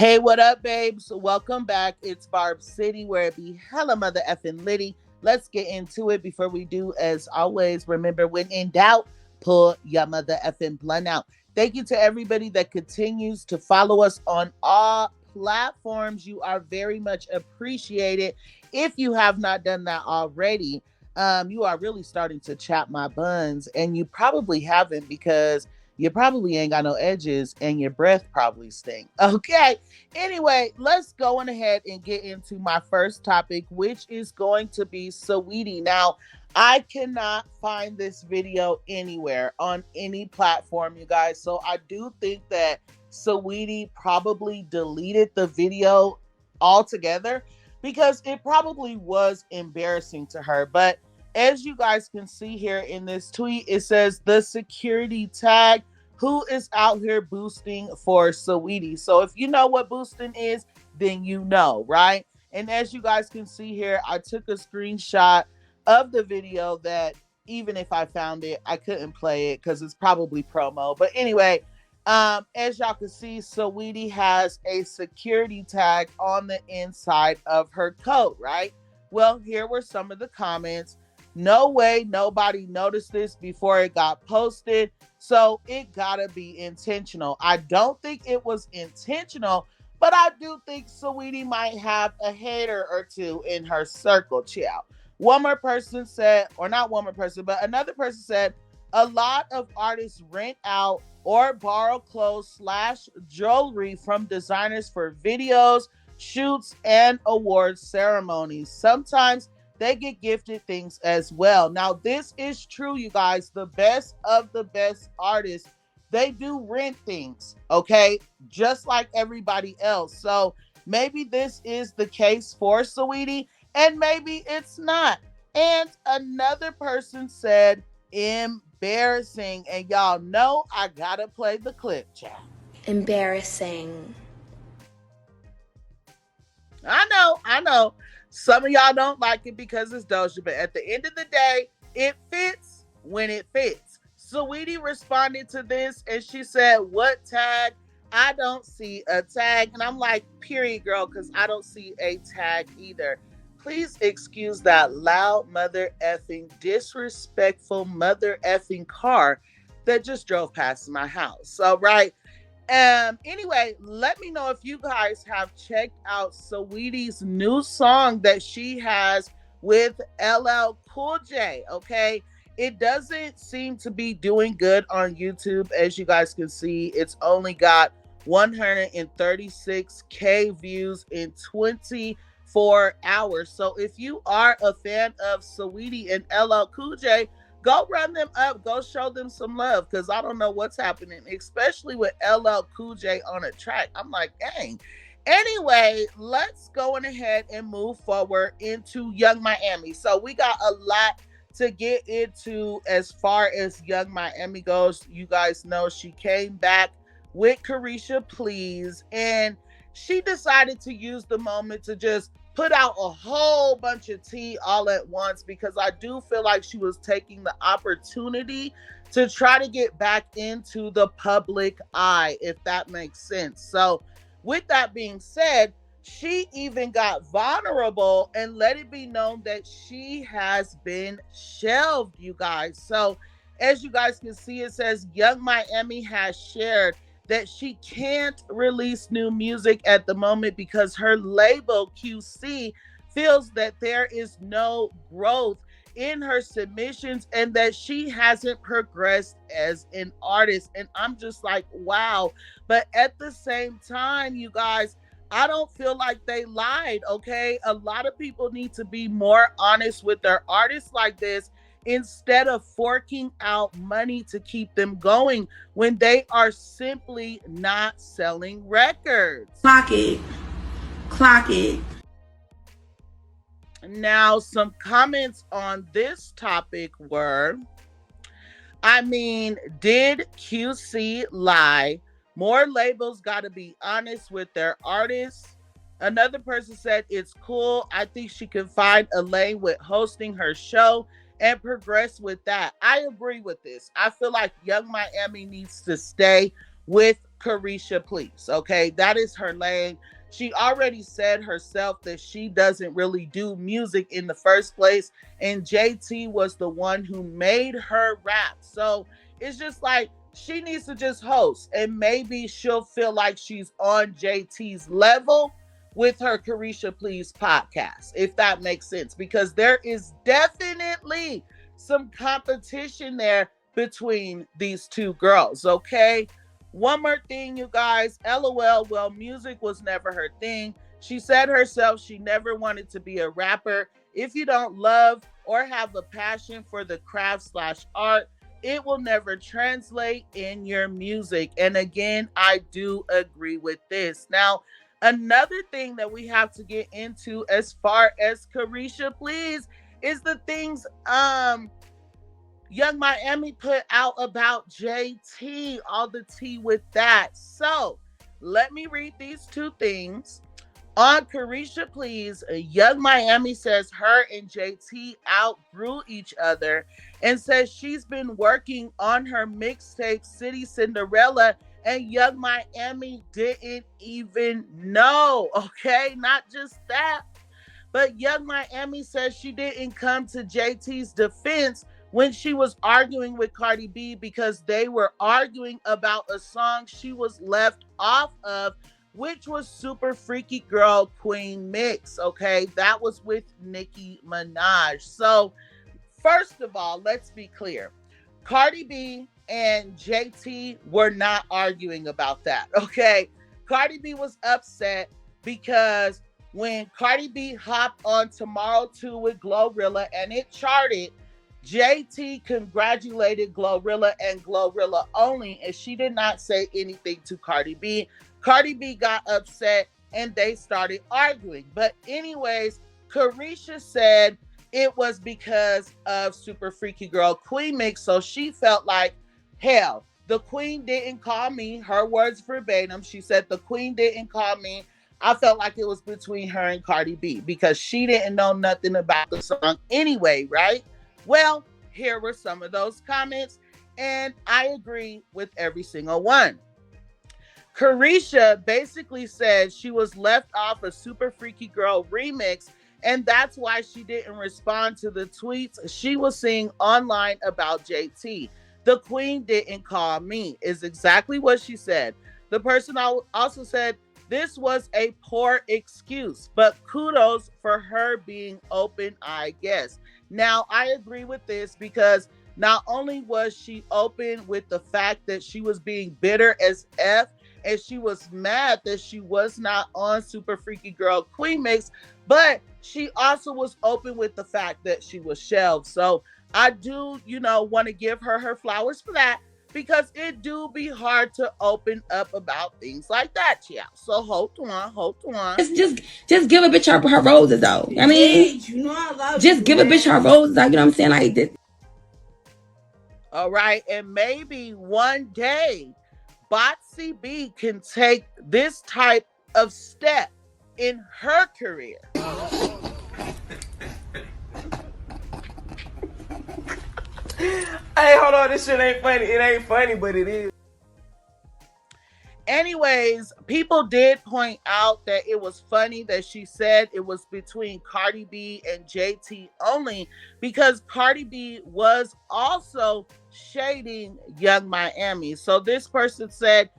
Hey, what up, babes? Welcome back. It's Barb City, where it be hella mother effing litty. Let's get into it. Before we do, as always, remember when in doubt, pull your mother effing blunt out. Thank you to everybody that continues to follow us on all platforms. You are very much appreciated. If you have not done that already, you are really starting to chap my buns, and you probably haven't because you probably ain't got no edges and your breath probably stink. Okay. Anyway, let's go on ahead and get into my first topic, which is going to be Saweetie. Now, I cannot find this video anywhere on any platform, you guys. So I do think that Saweetie probably deleted the video altogether because it probably was embarrassing to her. But as you guys can see here in this tweet, it says the security tag who is out here boosting for Saweetie. So if you know what boosting is, then you know, right? And as you guys can see here, I took a screenshot of the video that even if I found it, I couldn't play it because it's probably promo. But anyway, as y'all can see, Saweetie has a security tag on the inside of her coat, right? Well, here were some of the comments. No way nobody noticed this before it got posted. So it gotta be intentional. I don't think it was intentional, but I do think Saweetie might have a hater or two in her circle, child. One more person said, or not one more person, but another person said, a lot of artists rent out or borrow clothes / jewelry from designers for videos, shoots, and awards ceremonies. Sometimes they get gifted things as well. Now, this is true, you guys. The best of the best artists, they do rent things, okay? Just like everybody else. So maybe this is the case for Saweetie, and maybe it's not. And another person said, embarrassing. And y'all know I gotta play the clip, chat. Embarrassing. I know. Some of y'all don't like it because it's Doja, but at the end of the day, it fits when it fits. Saweetie responded to this and she said, what tag? I don't see a tag. And I'm like, period, girl, because I don't see a tag either. Please excuse that loud mother effing disrespectful mother effing car that just drove past my house. All right. Anyway, let me know if you guys have checked out Saweetie's new song that she has with LL Cool J. Okay, it doesn't seem to be doing good on YouTube. As you guys can see, it's only got 136K views in 24 hours. So if you are a fan of Saweetie and LL Cool J, go run them up. Go show them some love because I don't know what's happening, especially with LL Cool J on a track. I'm like, dang. Anyway, let's go on ahead and move forward into Young Miami. So we got a lot to get into as far as Young Miami goes. You guys know she came back with Caresha Please, and she decided to use the moment to just put out a whole bunch of tea all at once because I do feel like she was taking the opportunity to try to get back into the public eye, if that makes sense. So with that being said, she even got vulnerable and let it be known that she has been shelved, you guys. So as you guys can see, it says Young Miami has shared that she can't release new music at the moment because her label QC feels that there is no growth in her submissions and that she hasn't progressed as an artist. And I'm just like, wow. But at the same time, you guys, I don't feel like they lied, okay? A lot of people need to be more honest with their artists like this instead of forking out money to keep them going when they are simply not selling records. Clock it. Clock it. Now, some comments on this topic were, I mean, did QC lie? More labels got to be honest with their artists. Another person said, it's cool. I think she can find a lane with hosting her show and progress with that. I agree with this. I feel like Young Miami needs to stay with Caresha Please. Okay, that is her lane. She already said herself that she doesn't really do music in the first place, and JT was the one who made her rap. So it's just like she needs to just host, and maybe she'll feel like she's on JT's level with her Caresha Please podcast, if that makes sense, because there is definitely some competition there between these two girls. Okay, one more thing, you guys. LOL, well, music was never her thing. She said herself she never wanted to be a rapper. If you don't love or have a passion for the craft slash art, it will never translate in your music. And again, I do agree with this. Now, another thing that we have to get into as far as Caresha Please is the things Young Miami put out about JT, all the tea with that. So let me read these two things. On Caresha Please, Young Miami says her and JT outgrew each other and says she's been working on her mixtape City Cinderella and Young Miami didn't even know. Okay, not just that, but Young Miami says she didn't come to JT's defense when she was arguing with Cardi B because they were arguing about a song she was left off of, which was Super Freaky Girl Queen Mix. Okay, that was with Nicki Minaj. So first of all, let's be clear. Cardi B and JT were not arguing about that. Okay, Cardi B was upset because when Cardi B hopped on Tomorrow 2 with Glorilla and it charted, JT congratulated Glorilla and Glorilla only, and she did not say anything to Cardi B. Cardi B got upset and they started arguing. But anyways, Caresha said it was because of Super Freaky Girl Queen Mix. So she felt like, hell, the queen didn't call me. Her words verbatim. She said the queen didn't call me. I felt like it was between her and Cardi B because she didn't know nothing about the song anyway, right? Well, here were some of those comments, and I agree with every single one. Caresha basically said she was left off a Super Freaky Girl remix, and that's why she didn't respond to the tweets she was seeing online about JT. The queen didn't call me, is exactly what she said. The person also said, this was a poor excuse, but kudos for her being open, I guess. Now, I agree with this because not only was she open with the fact that she was being bitter as F, and she was mad that she was not on Super Freaky Girl Queen Mix, but she also was open with the fact that she was shelved. So I do, want to give her flowers for that, because it do be hard to open up about things like that, yeah. So hold on. Just give a bitch her roses, though. I mean, I love just give a bitch her roses, though. You know what I'm saying? Like this. All right, and maybe one day, Botsy B can take this type of step in her career. Hey, hold on, this shit ain't funny. It ain't funny, but it is. Anyways, people did point out that it was funny that she said it was between Cardi B and JT only, because Cardi B was also shading Young Miami. So this person said,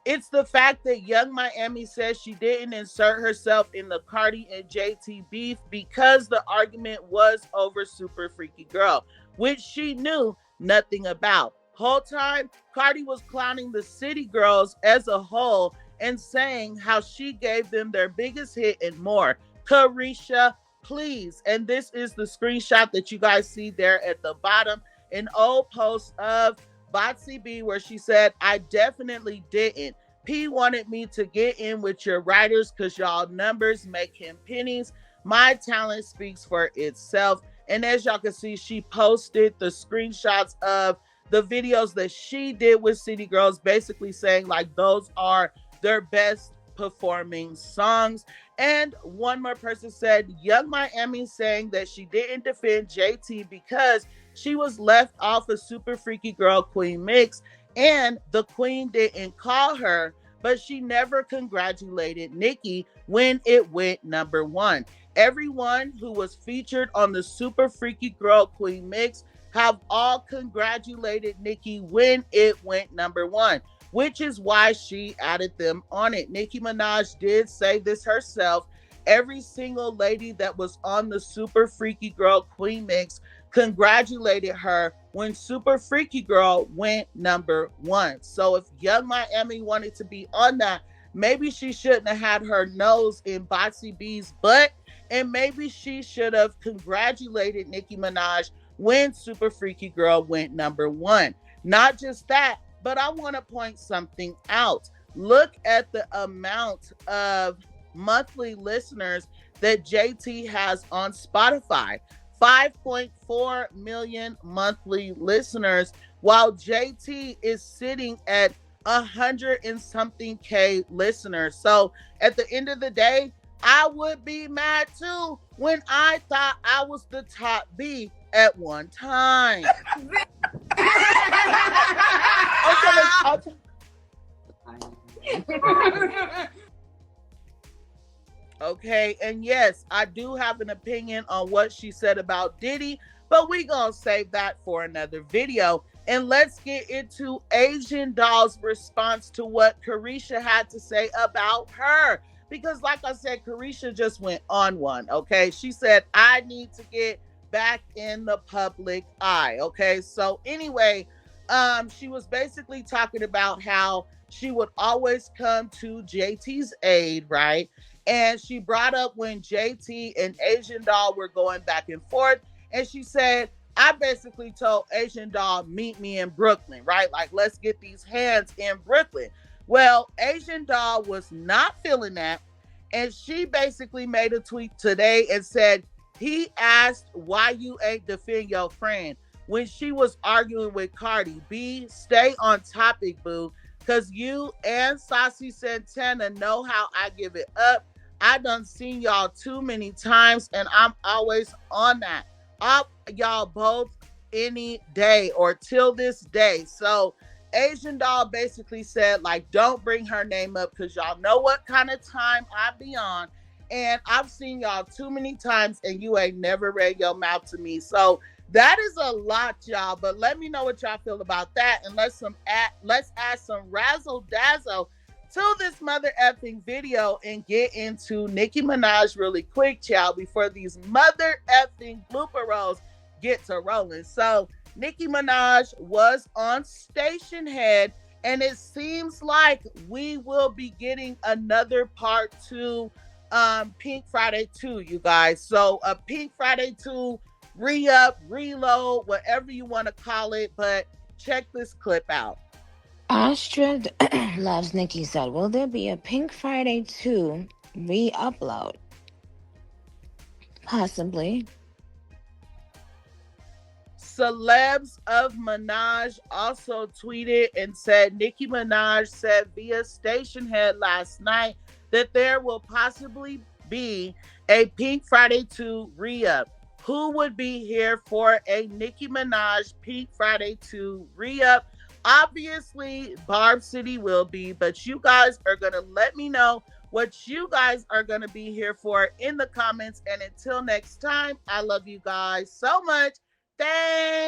it's the fact that Young Miami says she didn't insert herself in the Cardi and JT beef because the argument was over Super Freaky Girl, which she knew nothing about. Whole time, Cardi was clowning the City Girls as a whole and saying how she gave them their biggest hit and more. Caresha Please. And this is the screenshot that you guys see there at the bottom. An old post of Botsy B where she said, I definitely didn't. P wanted me to get in with your writers because y'all numbers make him pennies. My talent speaks for itself. And as y'all can see, she posted the screenshots of the videos that she did with City Girls, basically saying like those are their best performing songs. And one more person said, Young Miami saying that she didn't defend JT because she was left off a Super Freaky Girl Queen Mix And the queen didn't call her, but she never congratulated Nicki when it went number one. Everyone who was featured on the Super Freaky Girl Queen mix have all congratulated Nicki when it went number one, which is why she added them on it. Nicki Minaj did say this herself. Every single lady that was on the Super Freaky Girl Queen mix congratulated her when Super Freaky Girl went number one. So if Young Miami wanted to be on that, maybe she shouldn't have had her nose in Botsy B's butt, and maybe she should have congratulated Nicki Minaj when Super Freaky Girl went number one. Not just that, but I want to point something out. Look at the amount of monthly listeners that JT has on Spotify. 5.4 million monthly listeners, while JT is sitting at 100 and something K listeners. So at the end of the day, I would be mad too when I thought I was the top B at one time. Okay, and yes, I do have an opinion on what she said about Diddy, but we gonna save that for another video. And let's get into Asian Doll's response to what Caresha had to say about her. Because like I said, Caresha just went on one, okay? She said, I need to get back in the public eye, okay? So anyway, she was basically talking about how she would always come to JT's aid, right? And she brought up when JT and Asian Doll were going back and forth. And she said, I basically told Asian Doll, meet me in Brooklyn, right? Like, let's get these hands in Brooklyn. Well, Asian Doll was not feeling that. And she basically made a tweet today and said, he asked why you ain't defend your friend when she was arguing with Cardi B. Stay on topic, boo, because you and Saucy Santana know how I give it up. I done seen y'all too many times, and I'm always on that. Up y'all both any day or till this day. So Asian Doll basically said, like, don't bring her name up because y'all know what kind of time I be on. And I've seen y'all too many times, and you ain't never read your mouth to me. So that is a lot, y'all. But let me know what y'all feel about that. And let's add some razzle dazzle to this mother effing video and get into Nicki Minaj really quick, child, before these mother effing blooper rolls get to rolling. So Nicki Minaj was on Station Head, and it seems like we will be getting another part 2, Pink Friday 2, you guys. So a Pink Friday 2 re-up, reload, whatever you want to call it, but check this clip out. Astrid Loves Nicki said, will there be a Pink Friday 2 re-upload? Possibly. Celebs of Minaj also tweeted and said Nicki Minaj said via Station Head last night that there will possibly be a Pink Friday 2 re-up. Who would be here for a Nicki Minaj Pink Friday 2 re-up? Obviously, Barb City will be, but you guys are going to let me know what you guys are going to be here for in the comments. And until next time, I love you guys so much. Thanks.